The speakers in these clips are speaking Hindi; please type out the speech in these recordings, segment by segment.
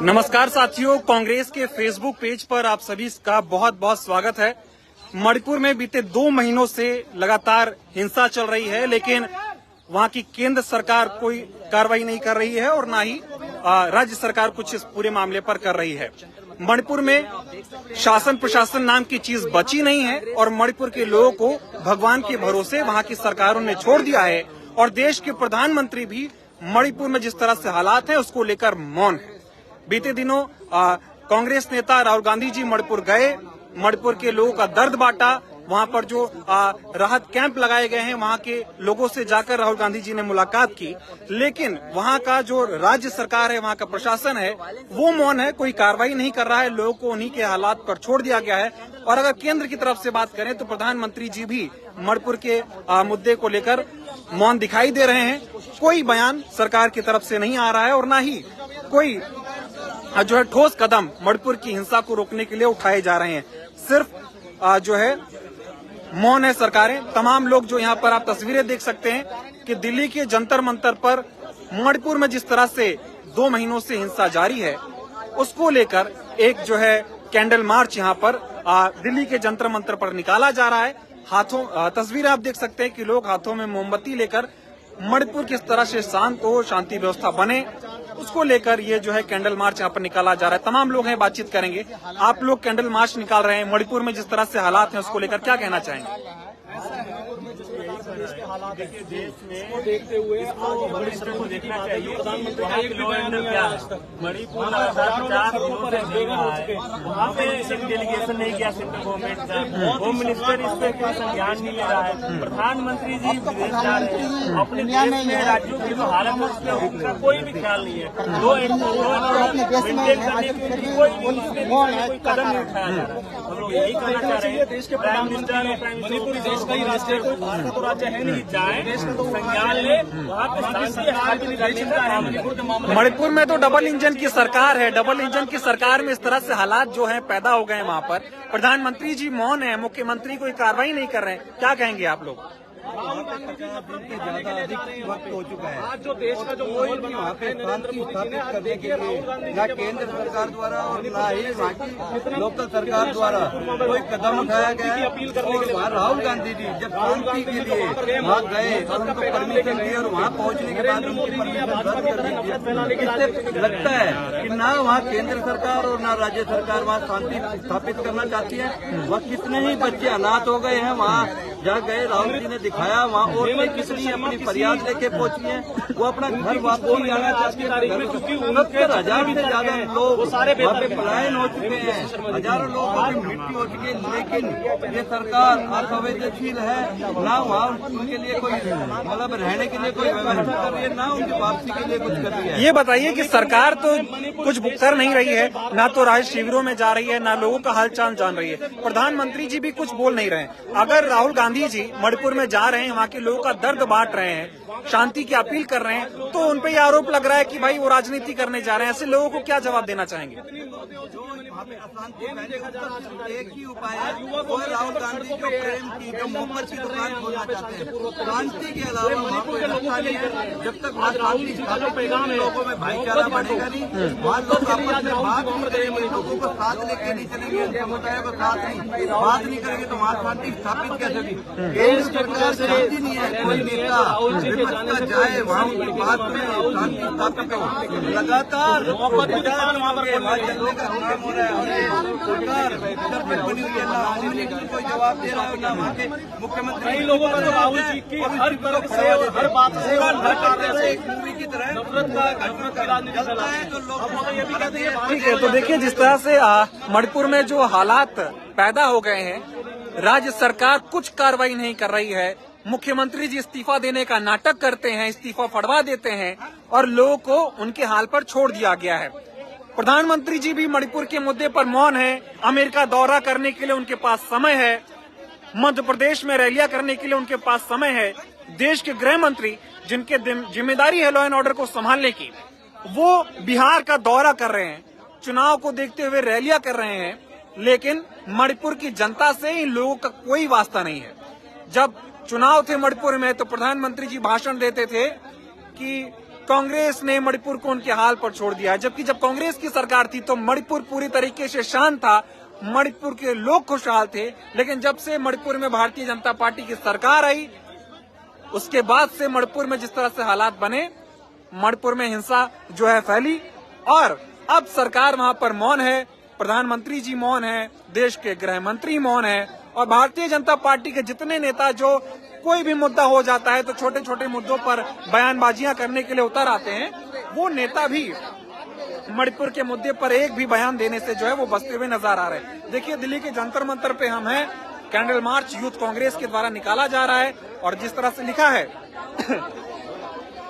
नमस्कार साथियों, कांग्रेस के फेसबुक पेज पर आप सभी का बहुत बहुत स्वागत है। मणिपुर में बीते 2 महीनों से लगातार हिंसा चल रही है, लेकिन वहां की केंद्र सरकार कोई कार्रवाई नहीं कर रही है और ना ही राज्य सरकार कुछ इस पूरे मामले पर कर रही है। मणिपुर में शासन प्रशासन नाम की चीज बची नहीं है और मणिपुर के लोगों को भगवान के भरोसे वहां की सरकारों ने छोड़ दिया है और देश के प्रधानमंत्री भी मणिपुर में जिस तरह से हालात हैं उसको लेकर मौन है। बीते दिनों कांग्रेस नेता राहुल गांधी जी मणिपुर गए, मणिपुर के लोगों का दर्द बांटा। वहां पर जो राहत कैंप लगाए गए हैं वहां के लोगों से जाकर राहुल गांधी जी ने मुलाकात की, लेकिन वहां का जो राज्य सरकार है, वहां का प्रशासन है, वो मौन है, कोई कार्रवाई नहीं कर रहा है। लोगों को उन्हीं के हालात पर छोड़ दिया गया है। और अगर केंद्र की तरफ से बात करें तो प्रधानमंत्री जी भी मणिपुर के मुद्दे को लेकर मौन दिखाई दे रहे हैं। कोई बयान सरकार की तरफ से नहीं आ रहा है और न ही कोई जो है ठोस कदम मणिपुर की हिंसा को रोकने के लिए उठाए जा रहे हैं। सिर्फ जो है मौन है सरकारें। तमाम लोग जो यहाँ पर आप तस्वीरें देख सकते हैं कि दिल्ली के जंतर मंतर पर मणिपुर में जिस तरह से 2 महीनों से हिंसा जारी है, उसको लेकर एक जो है कैंडल मार्च यहाँ पर दिल्ली के जंतर मंतर पर निकाला जा रहा है। हाथों तस्वीरें आप देख सकते हैं कि लोग हाथों में मोमबत्ती लेकर मणिपुर किस तरह से शांत हो, शांति व्यवस्था बने, उसको लेकर ये जो है कैंडल मार्च यहाँ पर निकाला जा रहा है। तमाम लोग हैं, बातचीत करेंगे। आप लोग कैंडल मार्च निकाल रहे हैं, मणिपुर में जिस तरह से हालात हैं उसको लेकर क्या कहना चाहेंगे? देश में को देखते हुए को देखना चाहिए। प्रधानमंत्री का एक मणिपुर वहाँ पे डेलीगेशन नहीं किया सेंट्रल गवर्नमेंट का, होम मिनिस्टर इस पे कोई संज्ञान नहीं ले रहा है। प्रधानमंत्री जी विदेश जा रहे हैं, अपने देश में राज्यों की जो हालत है उसका कोई भी ख्याल नहीं है। दो मेंटेन करने के लिए कोई कदम नहीं उठाया जा रहा है। हम लोग यही कहना चाह रहे हैं, देश के प्राइम मिनिस्टर मणिपुर देश का ही राज्य है, कोई तो राज्य है नहीं, जाए संज्ञान ले, वहाँ पे मणिपुर में तो डबल इंजन की सरकार है। डबल इंजन की सरकार में इस तरह से हालात जो हैं पैदा हो गए हैं। वहाँ पर प्रधानमंत्री जी मौन है, मुख्यमंत्री कोई कार्रवाई नहीं कर रहे हैं। क्या कहेंगे आप लोग? ज्यादा अधिक वक्त हो चुका है। आज जो देश का जो कोई भी वहाँ पे शांति स्थापित करने के लिए न केंद्र सरकार द्वारा और न ही वहाँ की लोकल सरकार द्वारा कोई कदम उठाया गया है। और वहाँ राहुल गांधी जी जब शांति के लिए वहाँ गए और उनको परमिशन दी और वहाँ पहुँचने के बाद उनकी परमिशन रद्द कर दी। इससे लगता है कि न वहाँ केंद्र सरकार और न राज्य सरकार वहाँ शांति स्थापित करना चाहती है। वहाँ कितने ही बच्चे अनाथ हो गए हैं, वहाँ जहाँ गए राहुल जी ने दिखाया, वहाँ और कितनी अपनी फरियाद लेके पहुंची है। वो अपना घर वापस आना चाहती है। 70,000 से ज्यादा लोग वहाँ पे पलायन हो चुके हैं, हजारों लोगों की मृत्यु हो चुकी है। लेकिन ये सरकार असंवेदनशील है, ना वहाँ उनके लिए कोई मतलब रहने के लिए कोई व्यवस्था कर रही है, ना उनकी वापसी के लिए कुछ कर रही है। ये बताइए कि सरकार तो कुछ कर नहीं रही है, ना तो राहत शिविरों में जा रही है, ना लोगों का हालचाल जान रही है। प्रधानमंत्री जी भी कुछ बोल नहीं रहे हैं। अगर राहुल गांधी जी मणिपुर में जा रहे हैं, वहाँ के लोगों का दर्द बांट रहे हैं, शांति की अपील कर रहे हैं, तो उन पे ये आरोप लग रहा है कि भाई वो राजनीति करने जा रहे हैं। ऐसे लोगों को क्या जवाब देना चाहेंगे? एक ही उपाय है, वो राहुल गांधी जो प्रेम की, जो मोहब्बत की दुकान खोलना चाहते हैं। शांति के अलावा वहाँ कोई रास्ता नहीं है। जब तक वहाँ शांति पैगाम लोगों में भाईचारा बढ़ेगा नहीं, वहाँ लोग आपस में बात नहीं करेंगे, लोगों को साथ लेके नहीं चलेंगे, समुदाय को साथ नहीं बात नहीं करेंगे तो वहाँ शांति स्थापित कैसे होगी? केंद्र सरकार से शांति नहीं है। कोई नेता विपक्ष का जाए वहाँ उनकी बात में शांति स्थापित हो। लगातार चलने का काम हो रहा है और सरकार बनी हुई है, ना होम मिनिस्टर कोई जवाब दे रहा है, ना वहाँ के मुख्यमंत्री। कई लोगों का तो राहुल जी की हर तरफ से और हर बात से एक मूवी की तरह नफरत का राजनीति चलता है, तो लोग ये भी कहते हैं। ठीक है, तो देखिए जिस तरह से मणिपुर में जो हालात पैदा हो गए हैं, राज्य सरकार कुछ कार्रवाई नहीं कर रही है। मुख्यमंत्री जी इस्तीफा देने का नाटक करते हैं, इस्तीफा फड़वा देते हैं और लोगों को उनके हाल पर छोड़ दिया गया है। प्रधानमंत्री जी भी मणिपुर के मुद्दे पर मौन है। अमेरिका दौरा करने के लिए उनके पास समय है, मध्य प्रदेश में रैलियां करने के लिए उनके पास समय है। देश के गृह मंत्री जिनके जिम्मेदारी है लॉ एंड ऑर्डर को संभालने की, वो बिहार का दौरा कर रहे हैं, चुनाव को देखते हुए रैलियां कर रहे हैं, लेकिन मणिपुर की जनता से इन लोगों का कोई वास्ता नहीं है। जब चुनाव थे मणिपुर में तो प्रधानमंत्री जी भाषण देते थे कि कांग्रेस ने मणिपुर को उनके हाल पर छोड़ दिया है। जबकि जब कांग्रेस की सरकार थी तो मणिपुर पूरी तरीके से शांत था, मणिपुर के लोग खुशहाल थे। लेकिन जब से मणिपुर में भारतीय जनता पार्टी की सरकार आई, उसके बाद से मणिपुर में जिस तरह से हालात बने, मणिपुर में हिंसा जो है फैली और अब सरकार वहां पर मौन है, प्रधानमंत्री जी मौन है, देश के गृह मंत्री मौन है और भारतीय जनता पार्टी के जितने नेता जो कोई भी मुद्दा हो जाता है तो छोटे छोटे मुद्दों पर बयानबाजियां करने के लिए उतर आते हैं, वो नेता भी मणिपुर के मुद्दे पर एक भी बयान देने से जो है वो बचते हुए नजर आ रहे हैं। देखिए दिल्ली के जंतर मंतर पे हम हैं, कैंडल मार्च यूथ कांग्रेस के द्वारा निकाला जा रहा है और जिस तरह से लिखा है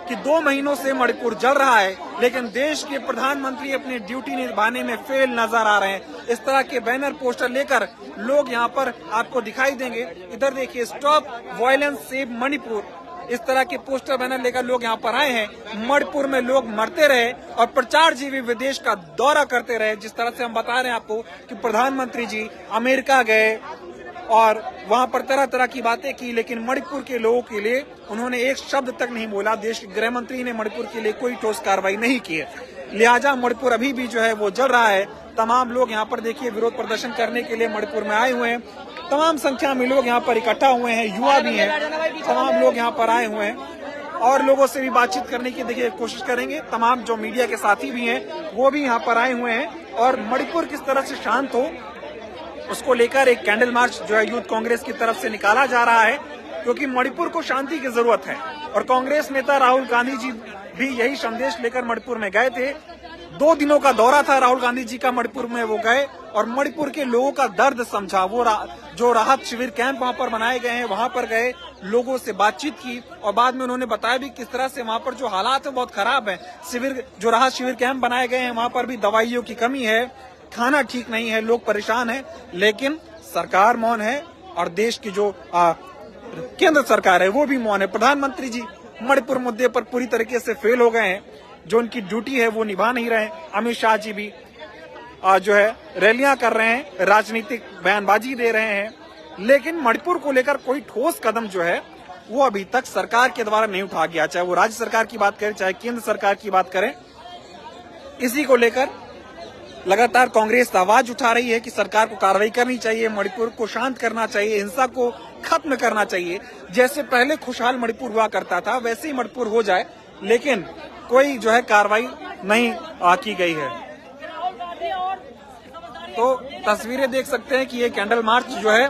कि 2 महीनों से मणिपुर जल रहा है लेकिन देश के प्रधानमंत्री अपनी ड्यूटी निभाने में फेल नजर आ रहे हैं। इस तरह के बैनर पोस्टर लेकर लोग यहाँ पर आपको दिखाई देंगे। इधर देखिए, स्टॉप वायलेंस सेव मणिपुर, इस तरह के पोस्टर बैनर लेकर लोग यहाँ पर आए हैं। मणिपुर में लोग मरते रहे और प्रचार जी भी विदेश का दौरा करते रहे। जिस तरह से हम बता रहे हैं आपको कि प्रधानमंत्री जी अमेरिका गए और वहां पर तरह तरह की बातें की, लेकिन मणिपुर के लोगों के लिए उन्होंने एक शब्द तक नहीं बोला। देश के गृह मंत्री ने मणिपुर के लिए कोई ठोस कार्रवाई नहीं की है। लिहाजा मणिपुर अभी भी जो है वो जल रहा है। तमाम लोग यहाँ पर देखिए विरोध प्रदर्शन करने के लिए मणिपुर में आए हुए हैं। तमाम संख्या में लोग यहाँ पर इकट्ठा हुए हैं, युवा भी हैं, तमाम लोग यहाँ पर आए हुए हैं और लोगों से भी बातचीत करने की देखिए कोशिश करेंगे। तमाम जो मीडिया के साथी भी हैं वो भी यहाँ पर आए हुए हैं और मणिपुर किस तरह से शांत हो उसको लेकर एक कैंडल मार्च जो है यूथ कांग्रेस की तरफ से निकाला जा रहा है, क्योंकि मणिपुर को शांति की जरूरत है। और कांग्रेस नेता राहुल गांधी जी भी यही संदेश लेकर मणिपुर में गए थे। 2 दिनों का दौरा था राहुल गांधी जी का, मणिपुर में वो गए और मणिपुर के लोगों का दर्द समझा। वो जो राहत शिविर कैंप वहां पर बनाए गए हैं वहां पर गए, लोगों से बातचीत की और बाद में उन्होंने बताया भी किस तरह से वहां पर जो हालात है बहुत खराब है। जो राहत शिविर कैंप बनाए गए हैं वहां पर भी दवाइयों की कमी है, खाना ठीक नहीं है, लोग परेशान हैं, लेकिन सरकार मौन है और देश की जो केंद्र सरकार है वो भी मौन है। प्रधानमंत्री जी मणिपुर मुद्दे पर पूरी तरीके से फेल हो गए हैं, जो उनकी ड्यूटी है वो निभा नहीं रहे। अमित शाह जी भी जो है रैलियां कर रहे हैं, राजनीतिक बयानबाजी दे रहे हैं, लेकिन मणिपुर को लेकर कोई ठोस कदम जो है वो अभी तक सरकार के द्वारा नहीं उठा गया। चाहे वो राज्य सरकार की बात करें, चाहे केंद्र सरकार की बात करें, इसी को लेकर लगातार कांग्रेस आवाज उठा रही है कि सरकार को कार्रवाई करनी चाहिए, मणिपुर को शांत करना चाहिए, हिंसा को खत्म करना चाहिए। जैसे पहले खुशहाल मणिपुर हुआ करता था वैसे ही मणिपुर हो जाए, लेकिन कोई जो है कार्रवाई नहीं की गई है। तो तस्वीरें देख सकते हैं कि ये कैंडल मार्च जो है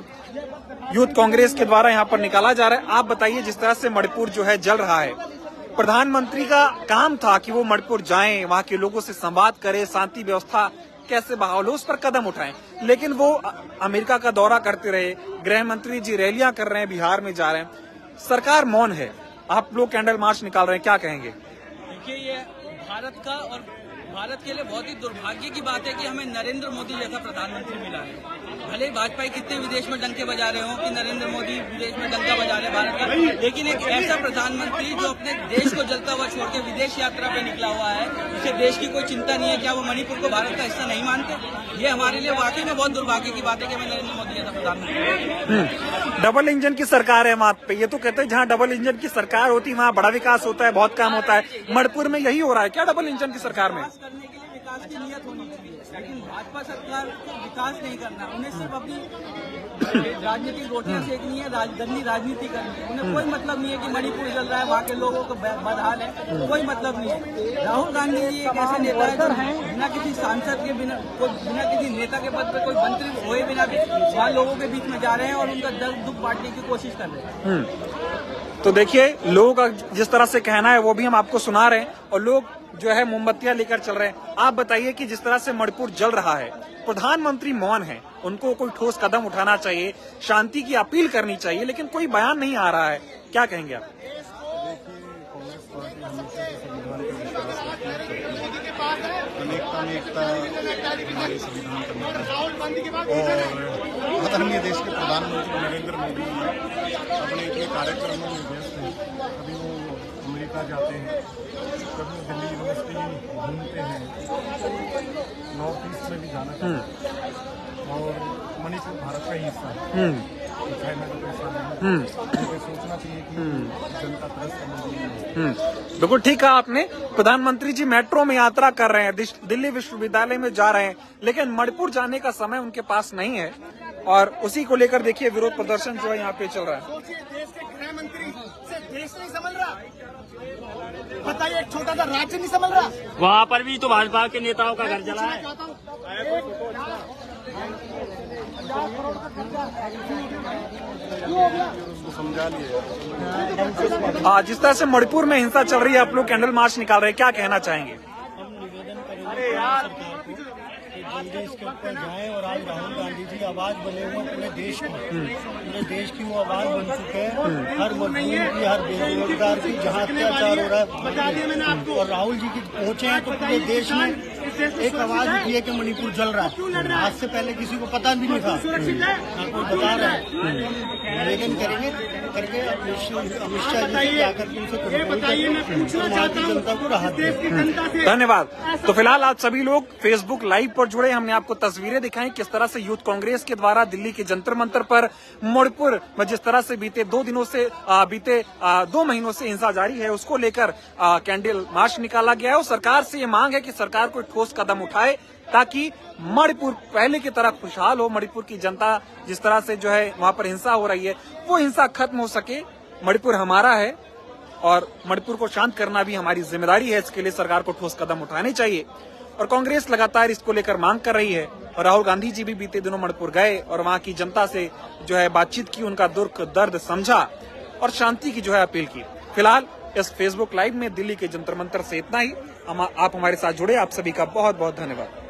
यूथ कांग्रेस के द्वारा यहाँ पर निकाला जा रहा है। आप बताइए, जिस तरह से मणिपुर जो है जल रहा है, प्रधानमंत्री का काम था कि वो मणिपुर जाएं, वहां के लोगों से संवाद करें, शांति व्यवस्था कैसे बहाल हो उस पर कदम उठाएं, लेकिन वो अमेरिका का दौरा करते रहे। गृह मंत्री जी रैलियां कर रहे हैं, बिहार में जा रहे हैं, सरकार मौन है। आप लोग कैंडल मार्च निकाल रहे हैं, क्या कहेंगे? देखिए, ये भारत का और भारत के लिए बहुत ही दुर्भाग्य की बात है कि हमें नरेंद्र मोदी जैसा प्रधानमंत्री मिला है। भले ही भाजपा कितने विदेश में डंके बजा रहे हो कि नरेंद्र मोदी विदेश में डंका बजा रहे भारत का, लेकिन एक ऐसा प्रधानमंत्री जो अपने देश को जलता हुआ छोड़ के विदेश यात्रा पे निकला हुआ है, उसे देश की कोई चिंता नहीं है। क्या वो मणिपुर को भारत का हिस्सा नहीं मानते? ये हमारे लिए वाकई में बहुत दुर्भाग्य की बात है कि हमें नरेंद्र मोदी जैसा प्रधानमंत्री। डबल इंजन की सरकार है वहां पे, ये तो कहते हैं जहाँ डबल इंजन की सरकार होती है वहाँ बड़ा विकास होता है, बहुत काम होता है। मणिपुर में यही हो रहा है क्या डबल इंजन की सरकार में? करने के लिए विकास की नियत होनी चाहिए, लेकिन भाजपा सरकार को विकास नहीं करना, उन्हें सिर्फ अपनी राजनीतिक रोटियां सेकनी है, गंदी राजनीति करनी है। उन्हें कोई मतलब नहीं है कि मणिपुर चल रहा है, वहाँ के लोगों को बदहाल है, कोई मतलब नहीं है। राहुल गांधी जी एक ऐसे नेता है जो बिना किसी सांसद के बिना किसी नेता के पद पर कोई मंत्री हुए बिना भी वहाँ लोगों के बीच में जा रहे हैं और उनका दर्द दुख बांटने की कोशिश कर रहे हैं। तो देखिए, लोगों का जिस तरह से कहना है वो भी हम आपको सुना रहे हैं और लोग जो है मोमबत्तियां लेकर चल रहे हैं। आप बताइए कि जिस तरह से मणिपुर जल रहा है, प्रधानमंत्री मौन है, उनको कोई ठोस कदम उठाना चाहिए, शांति की अपील करनी चाहिए, लेकिन कोई बयान नहीं आ रहा है, क्या कहेंगे आप? अनेकता में एकता हमारे संविधान का और आदरणीय देश के प्रधानमंत्री नरेंद्र मोदी अपने इतने कार्यक्रमों में व्यस्त हैं। कभी वो अमेरिका जाते हैं, कभी दिल्ली यूनिवर्सिटी घूमते हैं, नॉर्थ ईस्ट में भी जाना चाहते हैं और मणिपुर भारत का ही हिस्सा है, चाहे मैं तो ऐसा नहीं सोचना चाहिए कि जनता त्रस्त। बिल्कुल ठीक कहा आपने। प्रधानमंत्री जी मेट्रो में यात्रा कर रहे हैं, दिल्ली विश्वविद्यालय में जा रहे हैं, लेकिन मणिपुर जाने का समय उनके पास नहीं है और उसी को लेकर देखिए विरोध प्रदर्शन जो है यहाँ पे चल रहा है। देश के गृह मंत्री से देश नहीं संभल रहा, बताइए, एक छोटा सा राज्य नहीं संभल रहा। वहाँ पर भी तो भाजपा के नेताओं का घर जला है। समझा लिए। जिस तरह से मणिपुर में हिंसा चल रही है, आप लोग कैंडल मार्च निकाल रहे हैं, क्या कहना चाहेंगे? जल्दी इसके ऊपर जाएं और आज राहुल गांधी जी आवाज बने हुए पूरे देश की, पूरे देश की वो आवाज बन चुके हैं, हर मजदूर की, हर बेरोजगार की, जहाँ अत्याचार हो रहा है। और राहुल जी की पहुंचे हैं तो पूरे देश में एक आवाज उठी है कि मणिपुर जल रहा है। आज से पहले किसी को पता भी नहीं था, ना कोई बता रहा है। निवेदन करेंगे करके अमित शाह जी से जाकर के उनसे वहाँ की जनता को राहत दे। धन्यवाद। तो फिलहाल आज सभी लोग फेसबुक लाइव पर जुड़े, हमने आपको तस्वीरें दिखाई किस तरह से यूथ कांग्रेस के द्वारा दिल्ली के जंतर मंतर पर मणिपुर में जिस तरह से बीते 2 महीनों से हिंसा जारी है, उसको लेकर कैंडल मार्च निकाला गया है और सरकार से ये मांग है कि सरकार कोई ठोस कदम उठाए ताकि मणिपुर पहले की तरह खुशहाल हो। मणिपुर की जनता जिस तरह से जो है वहां पर हिंसा हो रही है, वो हिंसा खत्म हो सके। मणिपुर हमारा है और मणिपुर को शांत करना भी हमारी जिम्मेदारी है। इसके लिए सरकार को ठोस कदम उठाने चाहिए और कांग्रेस लगातार इसको लेकर मांग कर रही है। और राहुल गांधी जी भी बीते दिनों मणिपुर गए और वहां की जनता से जो है बातचीत की, उनका दुख दर्द समझा और शांति की जो है अपील की। फिलहाल इस फेसबुक लाइव में दिल्ली के जंतर मंतर से इतना ही। आप हमारे साथ जुड़े, आप सभी का बहुत बहुत धन्यवाद।